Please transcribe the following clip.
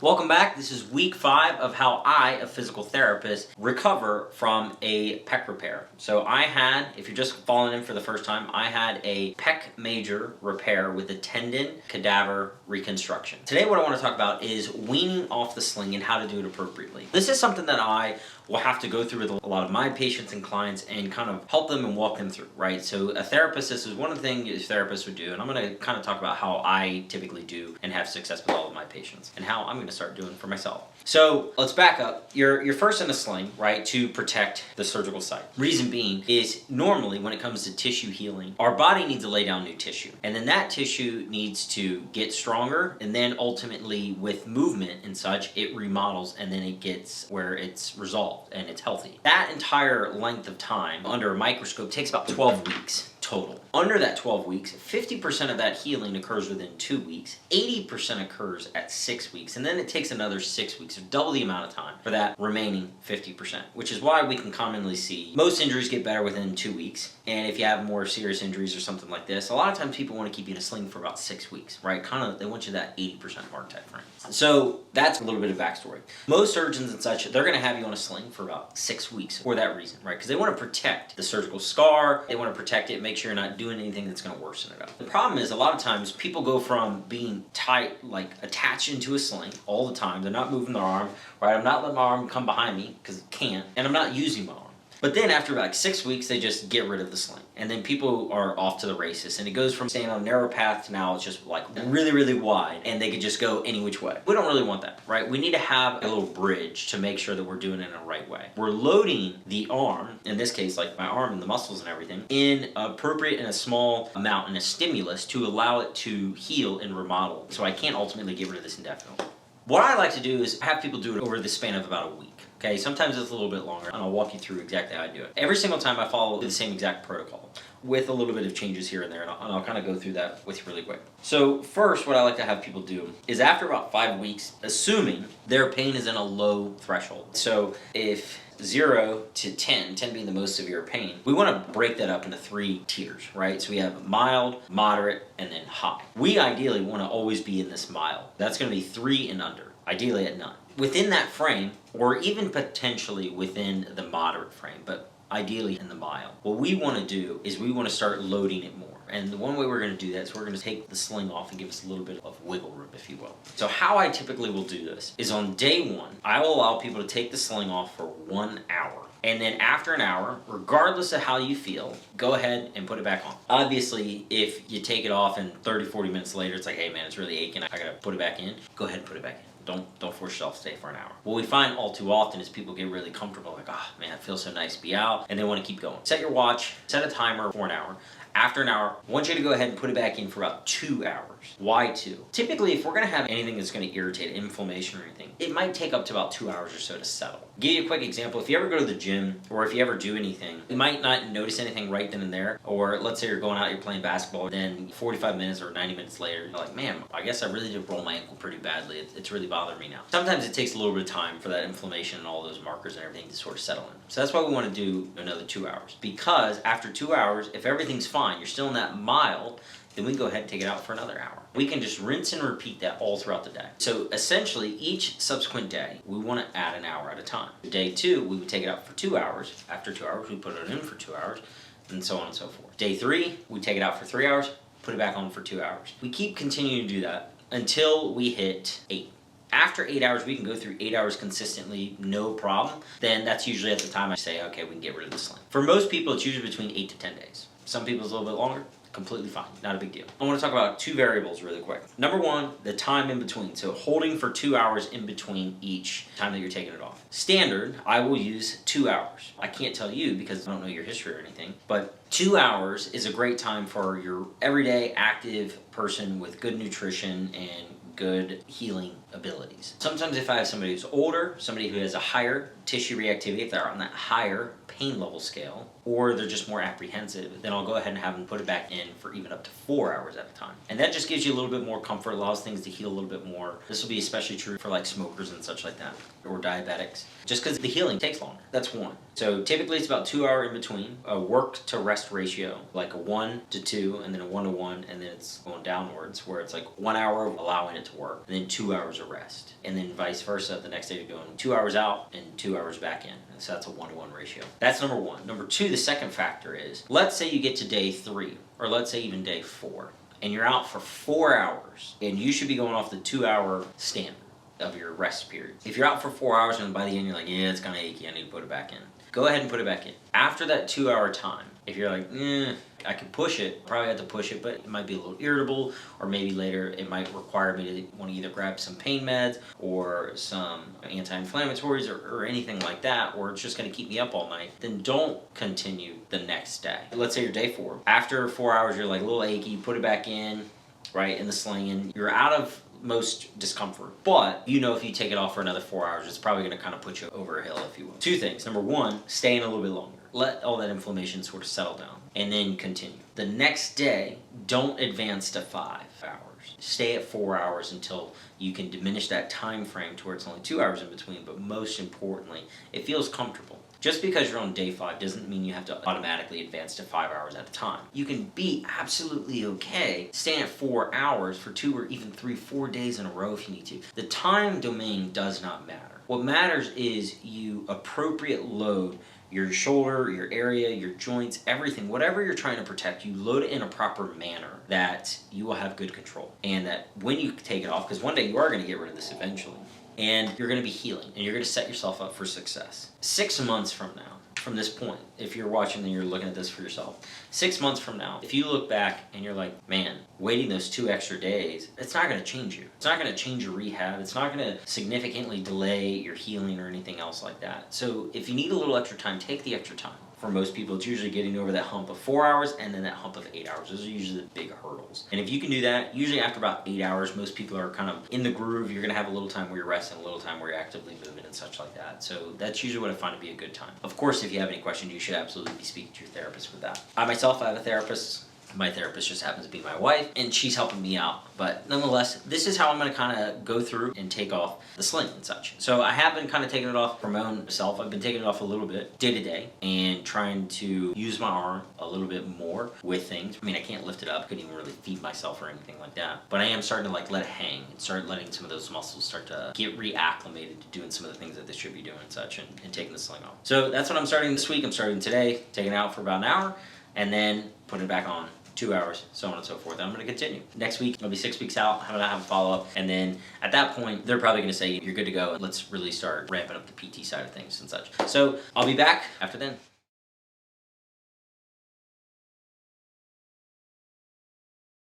Welcome back. This is week 5 of how I, a physical therapist, recover from a pec repair. So I had, if you're just falling in for the first time, I had a pec major repair with a tendon cadaver reconstruction. Today what I want to talk about is weaning off the sling and how to do it appropriately. This is something that I will have to go through with a lot of my patients and clients and kind of help them and walk them through, right? So a therapist, this is one of the things therapists would do, and I'm going to kind of talk about how I typically do and have success with all of my patients and how I'm going to start doing for myself. So let's back up. You're first in a sling, right, to protect the surgical site. Reason being is normally when it comes to tissue healing, our body needs to lay down new tissue. And then that tissue needs to get stronger, and then ultimately with movement and such, it remodels and then it gets where it's resolved and it's healthy. That entire length of time under a microscope takes about 12 weeks. Total. Under that 12 weeks, 50% of that healing occurs within 2 weeks, 80% occurs at 6 weeks, and then it takes another 6 weeks, so double the amount of time for that remaining 50%, which is why we can commonly see most injuries get better within 2 weeks, and if you have more serious injuries or something like this, a lot of times people want to keep you in a sling for about 6 weeks, right? Kind of, they want you that 80% mark type frame. So that's a little bit of backstory. Most surgeons and such, they're going to have you on a sling for about 6 weeks for that reason, right? Because they want to protect the surgical scar, they want to protect it, make sure you're not doing anything that's going to worsen it up. The problem is a lot of times people go from being tight, like attached into a sling all the time. They're not moving their arm, right? I'm not letting my arm come behind me because it can't, and I'm not using my arm. But then after like 6 weeks, they just get rid of the sling. And then people are off to the races. And it goes from staying on a narrow path to now it's just like really, really wide. And they could just go any which way. We don't really want that, right? We need to have a little bridge to make sure that we're doing it in the right way. We're loading the arm, in this case, like my arm and the muscles and everything, in appropriate and a small amount and a stimulus to allow it to heal and remodel. So I can't ultimately get rid of this indefinitely. What I like to do is have people do it over the span of about a week. Okay, sometimes it's a little bit longer, and I'll walk you through exactly how I do it. Every single time I follow the same exact protocol with a little bit of changes here and there, and I'll kind of go through that with you really quick. So first, what I like to have people do is after about 5 weeks, assuming their pain is in a low threshold. So if 0 to 10, 10 being the most severe pain, we want to break that up into 3 tiers, right? So we have mild, moderate, and then high. We ideally want to always be in this mild. That's going to be 3 and under, ideally at none. Within that frame, or even potentially within the moderate frame, but ideally in the mild, what we want to do is we want to start loading it more. And the one way we're going to do that is we're going to take the sling off and give us a little bit of wiggle room, if you will. So how I typically will do this is on day 1, I will allow people to take the sling off for 1 hour. And then after an hour, regardless of how you feel, go ahead and put it back on. Obviously, if you take it off and 30, 40 minutes later, it's like, hey man, it's really aching, I gotta put it back in, go ahead and put it back in. Don't force yourself to stay for an hour. What we find all too often is people get really comfortable, like, oh man, it feels so nice to be out, and they want to keep going. Set your watch, set a timer for an hour. After an hour, I want you to go ahead and put it back in for about 2 hours. Why 2? Typically, if we're going to have anything that's going to irritate, inflammation or anything, it might take up to about 2 hours or so to settle. Give you a quick example. If you ever go to the gym or if you ever do anything, you might not notice anything right then and there. Or let's say you're going out, you're playing basketball, then 45 minutes or 90 minutes later, you're like, man, I guess I really did roll my ankle pretty badly. It's really bothering me now. Sometimes it takes a little bit of time for that inflammation and all those markers and everything to sort of settle in. So that's why we want to do another 2 hours. Because after 2 hours, if everything's fine, you're still in that mild, then we can go ahead and take it out for another hour. We can just rinse and repeat that all throughout the day. So essentially, each subsequent day, we want to add an hour at a time. Day 2, we would take it out for 2 hours. After 2 hours, we put it in for 2 hours, and so on and so forth. Day 3, we take it out for 3 hours, put it back on for 2 hours. We keep continuing to do that until we hit 8. After 8 hours, we can go through 8 hours consistently, no problem. Then that's usually at the time I say, okay, we can get rid of the sling. For most people, it's usually between 8 to 10 days. Some people it's a little bit longer. Completely fine, not a big deal. I want to talk about 2 variables really quick. Number 1, the time in between. So holding for 2 hours in between each time that you're taking it off. Standard, I will use 2 hours. I can't tell you because I don't know your history or anything, but 2 hours is a great time for your everyday active person with good nutrition and good healing abilities. Sometimes if I have somebody who's older, somebody who has a higher tissue reactivity, if they're on that higher pain pain level scale, or they're just more apprehensive, then I'll go ahead and have them put it back in for even up to 4 hours at a time. And that just gives you a little bit more comfort, allows things to heal a little bit more. This will be especially true for like smokers and such like that, or diabetics, just because the healing takes longer. That's one. So typically it's about 2 hour in between, a work to rest ratio, like a 1 to 2, and then a 1 to 1, and then it's going downwards, where it's like 1 hour of allowing it to work, and then 2 hours of rest. And then vice versa, the next day you're going 2 hours out and 2 hours back in. So that's a 1 to 1 ratio. That's number one. Number two, the second factor is, let's say you get to day 3, or let's say even day 4, and you're out for 4 hours, and you should be going off the 2 hour standard of your rest period. If you're out for 4 hours and by the end you're like, yeah, it's kind of achy, I need to put it back in, go ahead and put it back in. After that 2 hour time, if you're like, I could push it, probably have to push it, but it might be a little irritable, or maybe later it might require me to want to either grab some pain meds or some anti-inflammatories or anything like that, or it's just going to keep me up all night, then don't continue the next day. Let's say you're day 4. After 4 hours, you're like a little achy, put it back in, right, in the sling, and you're out of most discomfort. But you know if you take it off for another 4 hours, it's probably going to kind of put you over a hill, if you will. Two things. Number one, stay in a little bit longer. Let all that inflammation sort of settle down, and then continue. The next day, don't advance to 5 hours. Stay at 4 hours until you can diminish that time frame to where it's only 2 hours in between, but most importantly, it feels comfortable. Just because you're on day 5 doesn't mean you have to automatically advance to 5 hours at a time. You can be absolutely okay staying at 4 hours for 2 or even 3, 4 days in a row if you need to. The time domain does not matter. What matters is you appropriate load your shoulder, your area, your joints, everything, whatever you're trying to protect, you load it in a proper manner that you will have good control. And that when you take it off, because one day you are going to get rid of this eventually, and you're going to be healing, and you're going to set yourself up for success. 6 months from now, from this point, if you're watching and you're looking at this for yourself, 6 months from now, if you look back and you're like, man, waiting those 2 extra days, it's not going to change you. It's not going to change your rehab. It's not going to significantly delay your healing or anything else like that. So if you need a little extra time, take the extra time. For most people, it's usually getting over that hump of 4 hours and then that hump of 8 hours. Those are usually the big hurdles. And if you can do that, usually after about 8 hours, most people are kind of in the groove. You're going to have a little time where you're resting, a little time where you're actively moving and such like that. So that's usually what I find to be a good time. Of course, if you have any questions, you should absolutely be speaking to your therapist with that. I myself, I have a therapist. My therapist just happens to be my wife, and she's helping me out. But nonetheless, this is how I'm going to kind of go through and take off the sling and such. So I have been kind of taking it off for my own self. I've been taking it off a little bit day to day and trying to use my arm a little bit more with things. I mean, I can't lift it up, couldn't even really feed myself or anything like that. But I am starting to like let it hang and start letting some of those muscles start to get reacclimated to doing some of the things that they should be doing and such, and taking the sling off. So that's what I'm starting this week. I'm starting today, taking it out for about an hour, and then putting it back on 2 hours, so on and so forth. And I'm going to continue. Next week, I'll be 6 weeks out. I'm going to have a follow-up. And then at that point, they're probably going to say, you're good to go. Let's really start ramping up the PT side of things and such. So I'll be back after then.